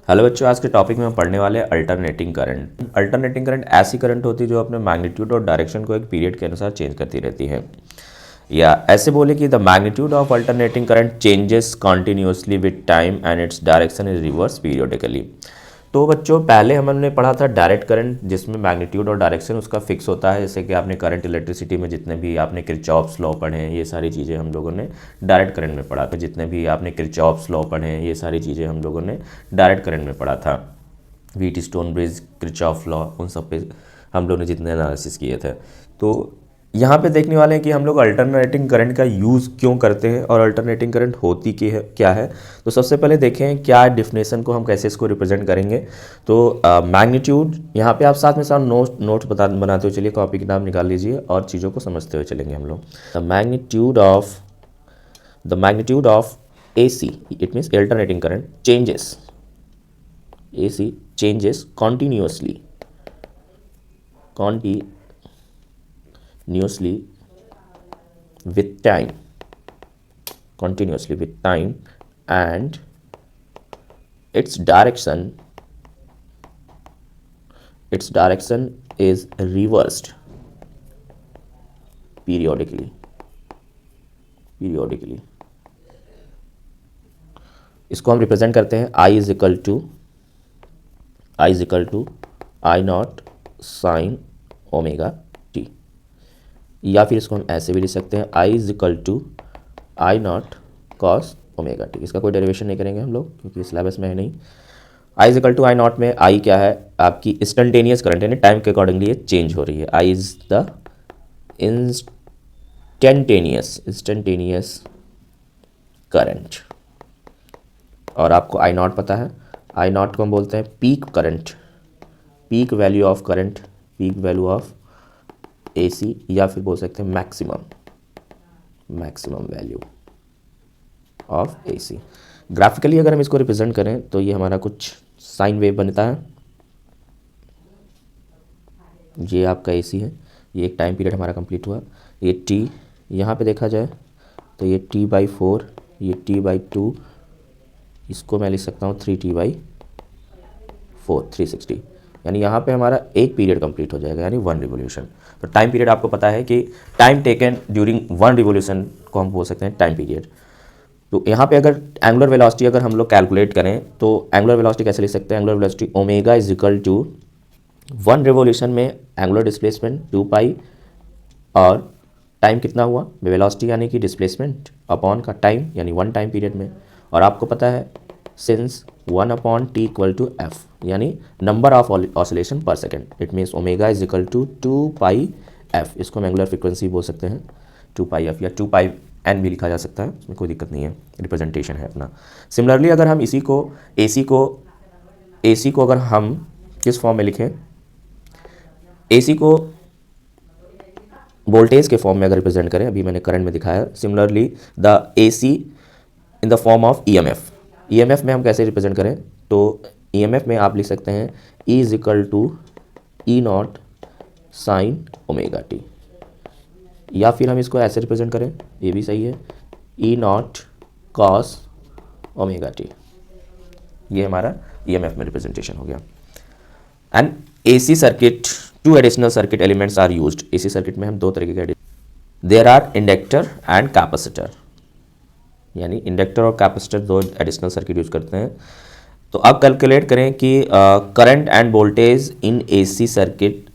Hello बच्चों, आज के टॉपिक में हम पढ़ने वाले हैं अल्टरनेटिंग करंट। अल्टरनेटिंग करंट ऐसी करंट होती है जो अपने मैग्नीट्यूड और डायरेक्शन को एक पीरियड के अनुसार चेंज करती रहती है। या ऐसे बोले कि the magnitude of alternating current changes continuously with time and its direction is reverse periodically. तो बच्चों, पहले हमने पढ़ा था डायरेक्ट करंट, जिसमें मैग्नीट्यूड और डायरेक्शन उसका फिक्स होता है। जैसे कि आपने करंट इलेक्ट्रिसिटी में जितने भी आपने किरचॉफ्स लॉ पढ़े हैं, ये सारी चीज़ें हम लोगों ने डायरेक्ट करंट में पढ़ा था। जितने भी आपने किरचॉफ्स लॉ पढ़े हैं, ये सारी चीज़ें हम लोगों ने डायरेक्ट करंट में पढ़ा था। Wheat stone bridge, Kirchhoff law, उन सब पे हम लोग ने जितने एनालिसिस किए थे। तो यहाँ पे देखने वाले हैं कि हम लोग अल्टरनेटिंग करंट का यूज़ क्यों करते हैं और अल्टरनेटिंग करंट होती क्या है। तो सबसे पहले देखें क्या डेफिनेशन को हम कैसे इसको रिप्रेजेंट करेंगे। तो मैग्नीट्यूड, यहाँ पे आप साथ में साथ नोट्स बनाते हुए चलिए, कॉपी किताब निकाल लीजिए और चीज़ों को समझते हुए चलेंगे हम लोग। The magnitude of AC, it means alternating current, changes AC changes continuously with time and its direction is reversed periodically. इसको हम रिप्रेजेंट करते हैं I is equal to I naught sine omega t, या फिर इसको हम ऐसे भी लिख सकते हैं I is equal to I naught cos omega t. इसका कोई डेरिवेशन नहीं करेंगे हम लोग क्योंकि सिलेबस में है नहीं। I is equal to I naught में I क्या है, आपकी इंस्टेंटेनियस करंट, यानी टाइम के अकॉर्डिंगली ये चेंज हो रही है। I is the instantaneous current. और आपको I नॉट पता है, I नॉट को हम बोलते हैं peak current, peak value of current, peak value of AC, या फिर बोल सकते हैं maximum value of AC। Graphically अगर हम इसको रिप्रेजेंट करें तो ये हमारा कुछ साइन वेव बनता है। ये आपका AC है, ये एक टाइम पीरियड हमारा कंप्लीट हुआ। ये T यहाँ पे देखा जाए तो ये T/4, ये T/2, इसको मैं लिख सकता हूँ 3T/4, 360, यानी यहाँ पे हमारा एक पीरियड कंप्लीट हो जाएगा, यानी 1 रिवोल्यूशन। तो टाइम पीरियड आपको पता है कि टाइम टेकन ड्यूरिंग 1 रिवोल्यूशन को हम बोल सकते हैं टाइम पीरियड। तो यहाँ पे अगर एंगुलर वेलोसिटी अगर हम लोग कैलकुलेट करें तो एंगुलर वेलोसिटी कैसे लिख सकते हैं, angular velocity omega is equal to 1 revolution में एंगुलर डिस्प्लेसमेंट 2π, और टाइम कितना हुआ, वेलोसिटी यानी कि डिस्प्लेसमेंट अपॉन का टाइम, यानी 1 टाइम पीरियड में। और आपको पता है since 1/t equal to f, यानी number of oscillation per second, it means omega is equal to 2πf। इसको हम एंगुलर फ्रिक्वेंसी बोल सकते हैं 2πf, या 2πn भी लिखा जा सकता है, इसमें कोई दिक्कत नहीं है, रिप्रेजेंटेशन है अपना। सिमिलरली अगर हम AC को अगर हम किस फॉर्म में लिखें, AC को वोल्टेज के फॉर्म में अगर रिप्रेजेंट करें, अभी मैंने करंट में दिखाया। Similarly the AC in the form of EMF में हम कैसे रिप्रेजेंट करें, तो EMF में आप लिख सकते हैं E is equal to E naught sine omega t, या फिर हम इसको ऐसे रिप्रेजेंट करें, ये भी सही है, E naught cos omega t. ये हमारा EMF में रिप्रेजेंटेशन हो गया। And AC circuit, 2 additional circuit elements are used. AC circuit में हम 2 तरीके के, there are inductor and capacitor, यानी इंडक्टर और कैपेसिटर 2 एडिशनल सर्किट यूज करते हैं। तो अब कैलकुलेट करें कि current and voltage in AC circuit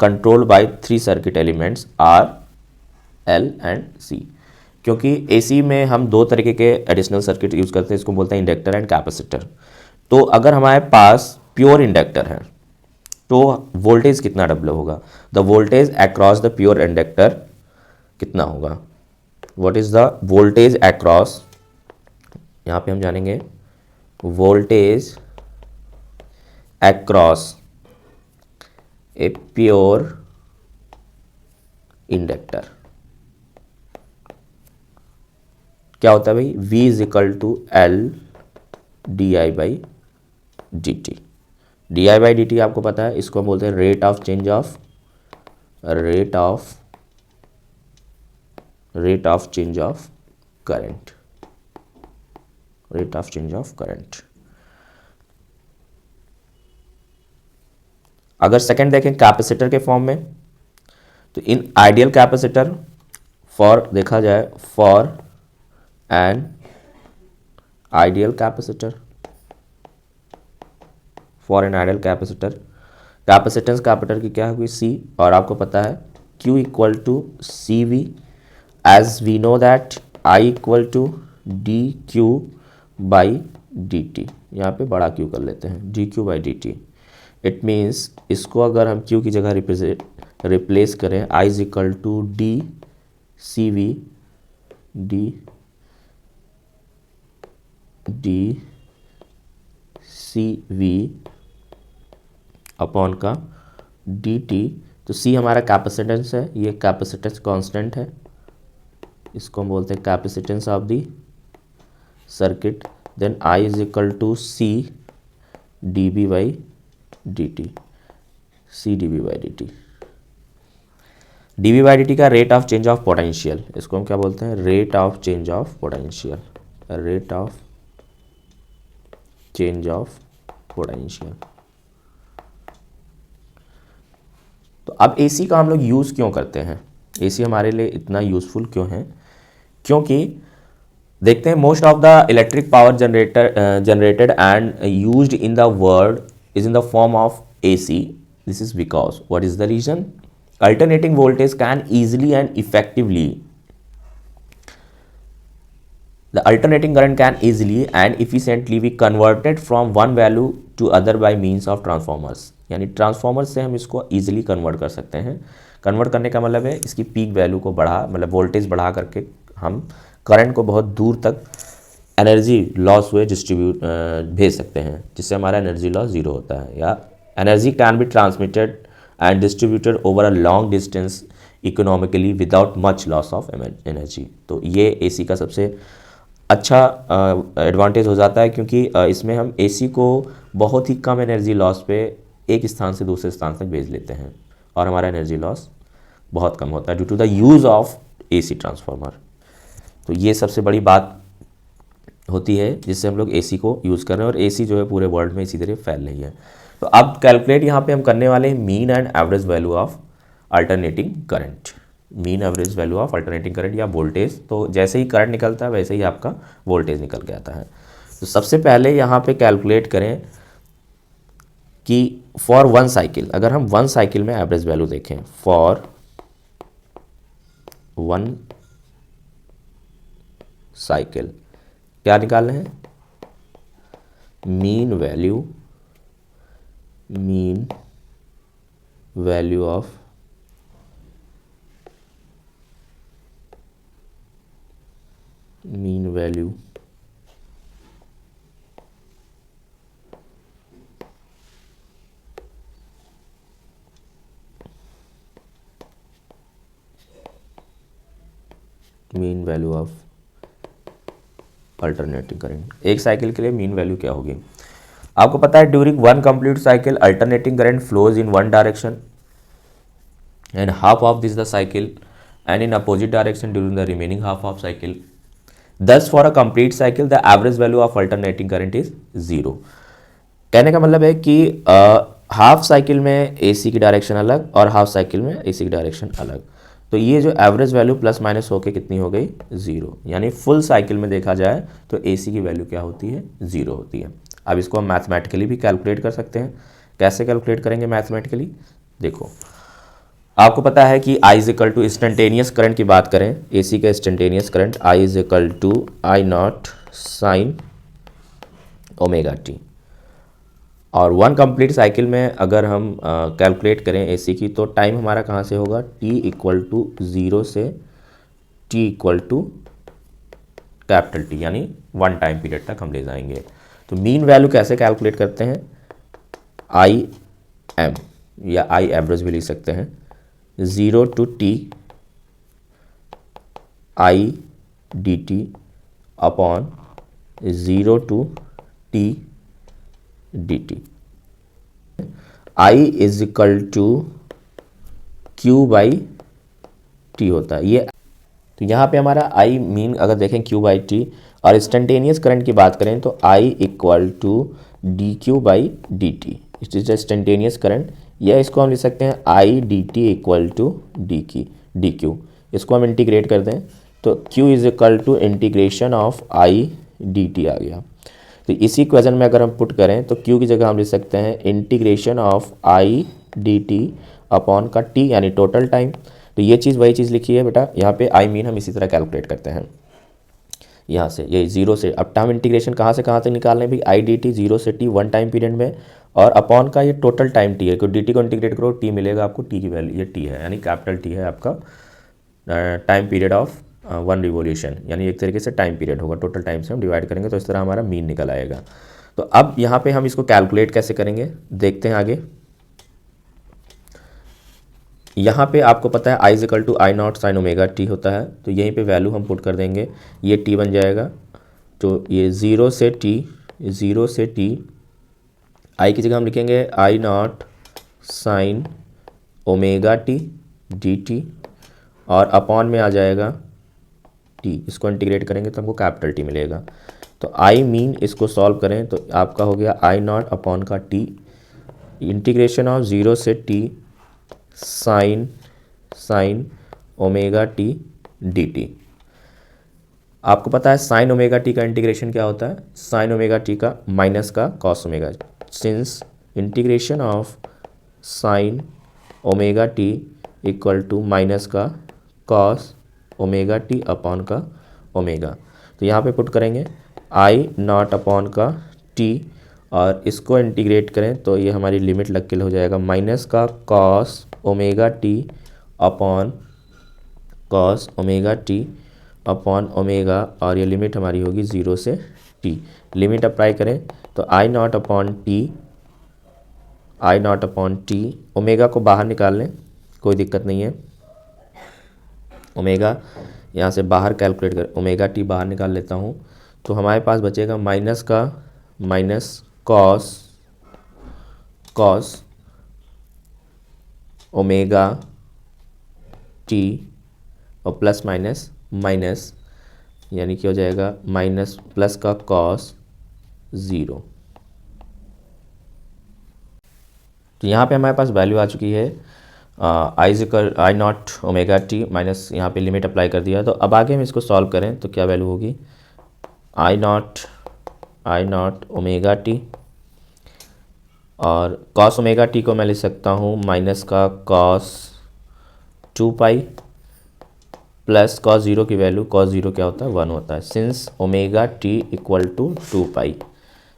controlled by 3 circuit elements R, L and C। क्योंकि AC में हम 2 तरीके के एडिशनल सर्किट यूज करते हैं, इसको बोलते हैं इंडक्टर एंड कैपेसिटर। तो अगर हमारे पास प्योर इंडक्टर है तो वोल्टेज कितना W होगा, the voltage across the pure inductor कितना होगा, what is the voltage across, यहाँ पे हम जानेंगे voltage across a pure inductor. क्या होता है भाई, V is equal to L di/dt। di/dt आपको पता है, इसको हम बोलते हैं rate of change of current. अगर सेकंड देखें कैपेसिटर के फॉर्म में, तो इन आइडियल कैपेसिटर फॉर देखा जाए for an ideal capacitor, for an ideal capacitor, capacitance capacitor की क्या होगी C, और आपको पता है Q equal to C V, as we know that I equal to D Q by D t, यहाँ पे बड़ा Q कर लेते हैं, d Q by D T. It means इसको अगर हम Q की जगह रिप्लेस करें, I is equal to D C V, D C V upon का डी टी। तो C हमारा कैपेसिटेंस है, ये कैपेसिटेंस कांस्टेंट है, इसको हम बोलते हैं capacitance of the circuit. Then I is equal to C D B by D T, C D B by D T. D B by D T का rate of change of potential, इसको हम क्या बोलते हैं, rate of change of potential, rate of change of potential. तो अब AC का हम लोग यूज़ क्यों करते हैं, AC हमारे लिए इतना यूज़फुल क्यों है, क्योंकि देखते हैं most of the electric power generated and used in the world is in the form of AC। This is because what is the reason, alternating voltage can easily and effectively, the alternating current can easily and efficiently be converted from one value to other by means of transformers। यानी transformer से हम इसको easily convert कर सकते हैं। Convert करने का मतलब है इसकी पीक वैल्यू को मतलब वोल्टेज बढ़ा करके हम करंट को बहुत दूर तक एनर्जी लॉस हुए भेज सकते हैं, जिससे हमारा एनर्जी लॉस ज़ीरो होता है। या energy can be transmitted and distributed over a long distance economically without much loss of energy. तो ये AC का सबसे अच्छा एडवांटेज हो जाता है, क्योंकि इसमें हम AC को बहुत ही कम एनर्जी लॉस पे एक स्थान से दूसरे स्थान तक भेज लेते हैं और हमारा एनर्जी लॉस बहुत कम होता है due to the use of AC transformer. तो ये सबसे बड़ी बात होती है जिससे हम लोग AC को यूज़ कर रहे हैं, और AC जो है पूरे वर्ल्ड में इसी तरह फैल रही है। तो अब कैलकुलेट यहाँ पे हम करने वाले हैं mean and average value of alternating current, mean average value of alternating current या वोल्टेज। तो जैसे ही करंट निकलता है वैसे ही आपका वोल्टेज निकल के आता है। तो सबसे पहले यहाँ पे कैलकुलेट करें कि फॉर वन साइकिल, अगर हम वन साइकिल में एवरेज वैल्यू देखें, फॉर वन साइकिल क्या निकालना है, mean value of mean value of alternating current. एक साइकिल के लिए मीन वैल्यू क्या होगी, आपको पता है during one complete cycle alternating current flows in one direction and half of this the cycle and in opposite direction during the remaining half of cycle. Thus for a complete cycle the average value of alternating current is 0। कहने का मतलब है कि half cycle में AC की direction अलग और half cycle में AC की डायरेक्शन अलग, तो ये जो एवरेज वैल्यू प्लस माइनस होके कितनी हो गई, 0। यानी फुल साइकिल में देखा जाए तो AC की वैल्यू क्या होती है, 0 होती है। अब इसको हम मैथमेटिकली भी कैलकुलेट कर सकते हैं। कैसे कैलकुलेट करेंगे मैथमेटिकली, देखो आपको पता है कि I is equal to instantaneous current की बात करें, AC का instantaneous current I is equal to I naught sine omega T. और वन कंप्लीट साइकिल में अगर हम कैलकुलेट करें AC की, तो टाइम हमारा कहाँ से होगा, T इक्वल टू 0 से T equal to capital T, यानी वन टाइम पीरियड तक हम ले जाएंगे। तो मीन वैल्यू कैसे कैलकुलेट करते हैं, IM या I एवरेज भी लिख सकते हैं, 0 to T I dt upon 0 to T dt। I is equal to Q by T होता है ये। तो यहाँ पे हमारा I मीन अगर देखें Q बाई T, और इंस्टेंटेनियस करंट की बात करें तो I equal to D Q by D T. It is instantaneous current या इसको हम लिख सकते हैं I D T equal to D Q. इसको हम इंटीग्रेट कर दें तो q is equal to integration of I D T आ गया। तो इसी इक्वेशन में अगर हम पुट करें तो q की जगह हम लिख सकते हैं integration of I D T upon का t यानी टोटल टाइम। तो ये चीज़ वही चीज़ लिखी है बेटा, यहाँ पे आई मीन हम इसी तरह कैलकुलेट करते हैं यहाँ से, ये जीरो से। अब टाइम इंटीग्रेशन कहाँ से निकाल रहे हैं भाई, आई डी टी जीरो से टी वन टाइम पीरियड में, और अपॉन का ये टोटल टाइम टी है, क्योंकि डी टी को इंटीग्रेट करो टी मिलेगा आपको, टी की वैल्यू ये टी है यानी कैपिटल टी है आपका time period of one revolution, यानी एक तरीके से टाइम पीरियड होगा, टोटल टाइम से हम डिवाइड करेंगे तो इस तरह हमारा मीन निकल आएगा। तो अब यहाँ पे हम इसको कैलकुलेट कैसे करेंगे देखते हैं आगे। यहाँ पे आपको पता है I equal to I not sine omega T होता है, तो यहीं पे वैल्यू हम पुट कर देंगे, ये टी बन जाएगा। तो ये ज़ीरो से टी आई की जगह हम लिखेंगे I not sine omega T D T, और अपॉन में आ जाएगा टी, इसको इंटीग्रेट करेंगे तो हमको कैपिटल टी मिलेगा। तो आई मीन इसको सॉल्व करें तो आपका हो गया आई नॉट अपॉन का टी इंटीग्रेशन ऑफ ज़ीरो से t sine omega T D t. आपको पता है साइन ओमेगा टी का इंटीग्रेशन क्या होता है, साइन ओमेगा टी का माइनस का cos omega, since integration of sine omega t equal to minus का कॉस ओमेगा टी अपॉन का ओमेगा। तो यहाँ पे पुट करेंगे आई नॉट अपॉन का टी, और इसको इंटीग्रेट करें तो ये हमारी लिमिट लग के हो जाएगा माइनस का cos omega T upon cos omega T upon omega, और ये लिमिट हमारी होगी ज़ीरो से टी। लिमिट अप्लाई करें तो आई नॉट अपॉन टी, ओमेगा को बाहर निकाल लें कोई दिक्कत नहीं है, ओमेगा यहाँ से बाहर कैलकुलेट कर, ओमेगा टी बाहर निकाल लेता हूँ तो हमारे पास बचेगा माइनस कॉस ओमेगा टी और प्लस माइनस यानी कि हो जाएगा माइनस प्लस का कॉस ज़ीरो। तो यहाँ पे हमारे पास वैल्यू आ चुकी है आई नॉट ओमेगा टी माइनस, यहाँ पे लिमिट अप्लाई कर दिया। तो अब आगे हम इसको सॉल्व करें तो क्या वैल्यू होगी, आई नॉट ओमेगा टी, और कॉस ओमेगा टी को मैं लिख सकता हूँ माइनस का cos 2 pi plus cos zero की वैल्यू, कॉस ज़ीरो क्या होता है 1 होता है, since omega t equal to 2 pi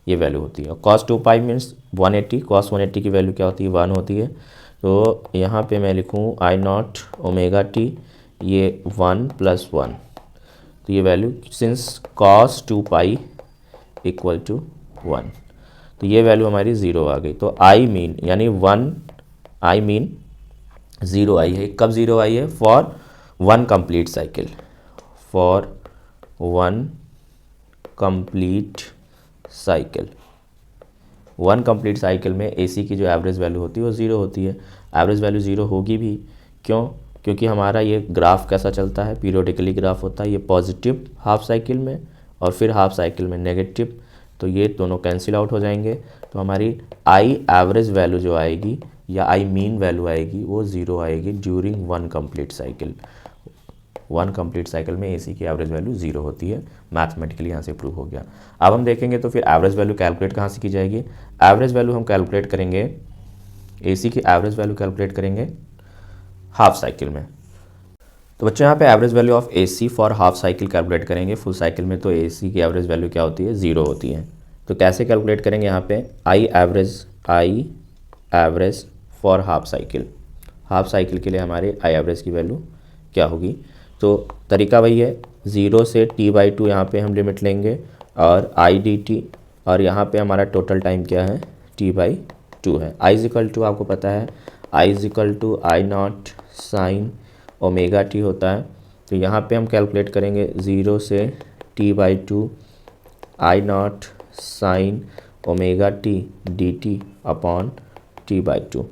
ये वैल्यू होती है। और कॉस 2 पाई मीन्स 180, कॉस 180 की वैल्यू क्या होती है 1 होती है। तो यहाँ पे मैं लिखूँ आई नॉट ओमेगा टी ये 1 + 1, तो ये value since cos 2 pi equal to 1, तो ये वैल्यू हमारी ज़ीरो आ गई। तो आई मीन यानी 0 आई है। कब ज़ीरो आई है, for 1 complete cycle, for 1 complete cycle में एसी की जो एवरेज वैल्यू होती है वो ज़ीरो होती है। एवरेज वैल्यू ज़ीरो होगी भी क्यों, क्योंकि हमारा ये ग्राफ कैसा चलता है, पीरियोडिकली ग्राफ होता है, ये पॉजिटिव हाफ साइकिल में और फिर हाफ साइकिल में नेगेटिव, तो ये दोनों कैंसिल आउट हो जाएंगे। तो हमारी आई एवरेज वैल्यू जो आएगी या आई मीन वैल्यू आएगी वो ज़ीरो आएगी during 1 complete cycle. 1 complete cycle में एसी की एवरेज वैल्यू ज़ीरो होती है, मैथमेटिकली यहाँ से प्रूव हो गया। अब हम देखेंगे तो फिर एवरेज वैल्यू कैलकुलेट कहाँ से की जाएगी। एवरेज वैल्यू हम कैलकुलेट करेंगे, एसी की एवरेज वैल्यू कैलकुलेट करेंगे हाफ साइकिल में। तो बच्चों यहाँ पे average value of AC for half cycle calculate करेंगे। फुल साइकिल में तो एसी की एवरेज वैल्यू क्या होती है, ज़ीरो होती है। तो कैसे कैलकुलेट करेंगे, यहाँ पे I average for half cycle, half cycle के लिए हमारे आई एवरेज की वैल्यू क्या होगी। तो तरीका वही है, 0 से t/2 यहाँ पे हम लिमिट लेंगे और आई डी टी, और यहाँ पे हमारा टोटल टाइम क्या है t/2 है। आई इक्वल टू आपको पता है I equal to I not sine omega T होता है। तो यहाँ पे हम कैलकुलेट करेंगे 0 से t/2 I not sine omega T D T upon t/2।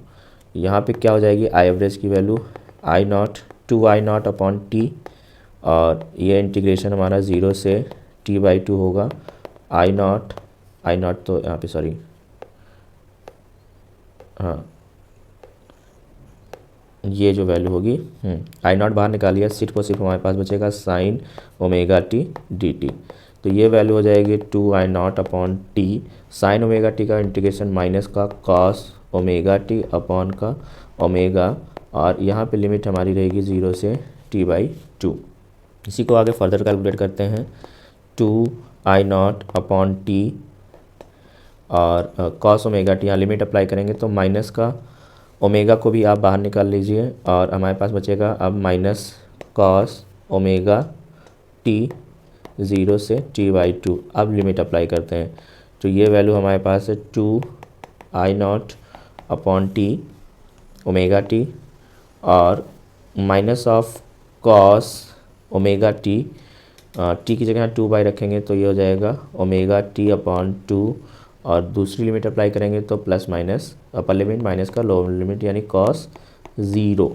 यहाँ पे क्या हो जाएगी आई एवरेज की value I not 2 not upon T, और ये इंटीग्रेशन हमारा 0 से t/2 होगा आई नॉट तो यहाँ पे सॉरी हाँ ये जो वैल्यू होगी आई नॉट बाहर निकालिए, सिर्फ और सिर्फ हमारे पास बचेगा sine omega T D T. तो ये वैल्यू हो जाएगी 2 I not upon T, sine omega T का इंटीग्रेशन माइनस का कॉस ओमेगा टी अपॉन का ओमेगा, और यहाँ पे लिमिट हमारी रहेगी 0 से t/2। इसी को आगे फर्दर कैलकुलेट करते हैं। 2 आई नॉट अपॉन टी और कॉस ओमेगा टी, यहाँ लिमिट अप्लाई करेंगे तो माइनस का ओमेगा को भी आप बाहर निकाल लीजिए और हमारे पास बचेगा अब माइनस कॉस ओमेगा टी 0 से t/2। अब लिमिट अप्लाई करते हैं तो ये वैल्यू हमारे पास है 2 I not upon T omega T और minus of cos omega T, T की जगह 2 बाई रखेंगे तो ये हो जाएगा ओमेगा टी अपॉन 2 और दूसरी लिमिट अप्लाई करेंगे तो plus minus upper limit minus का लोअर लिमिट यानी कॉस 0।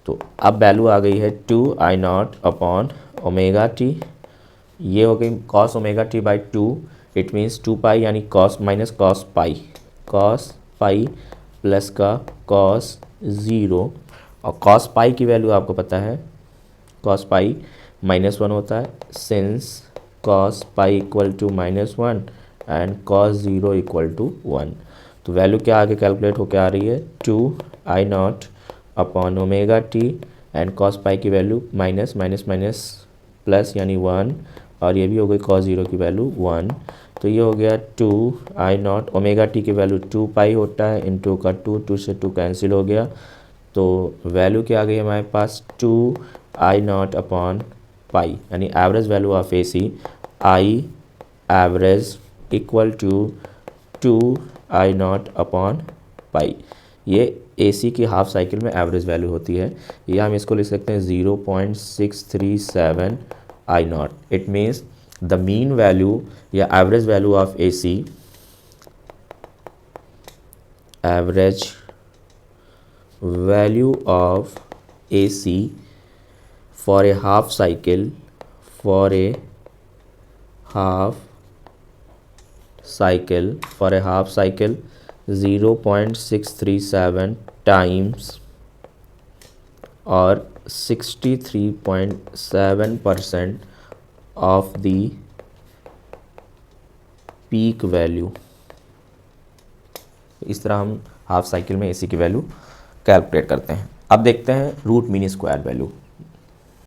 तो अब वैल्यू आ गई है 2 I not upon omega t, ये हो गई cos omega T by 2, it means 2 पाई यानी cos minus cos pi plus का कॉस 0, और कॉस पाई की वैल्यू आपको पता है कॉस पाई -1 होता है, since cos pi equal to -1 and cos 0 equal to 1। तो वैल्यू क्या आगे कैलकुलेट होकर आ रही है 2 I not upon omega T and cos pi की value minus minus minus plus यानी 1, और ये भी हो गई कॉस 0 की वैल्यू 1। तो ये हो गया 2 आई नॉट ओमेगा टी की वैल्यू 2 पाई होता है, इंटू का 2 से 2 कैंसिल हो गया, तो वैल्यू क्या आ गई हमारे पास 2 आई नॉट अपॉन पाई यानी average value of A C I average equal to 2 I not upon pi. ये AC की हाफ साइकिल में एवरेज वैल्यू होती है। ये हम इसको लिख सकते हैं 0.637 I not. It means the mean value या average value of AC, average value of AC for a half cycle, for a half cycle 0.637 times or 63.7% of the peak value। इस तरह हम हाफ साइकिल में AC की value calculate करते हैं। अब देखते हैं रूट मीन स्क्वायर वैल्यू।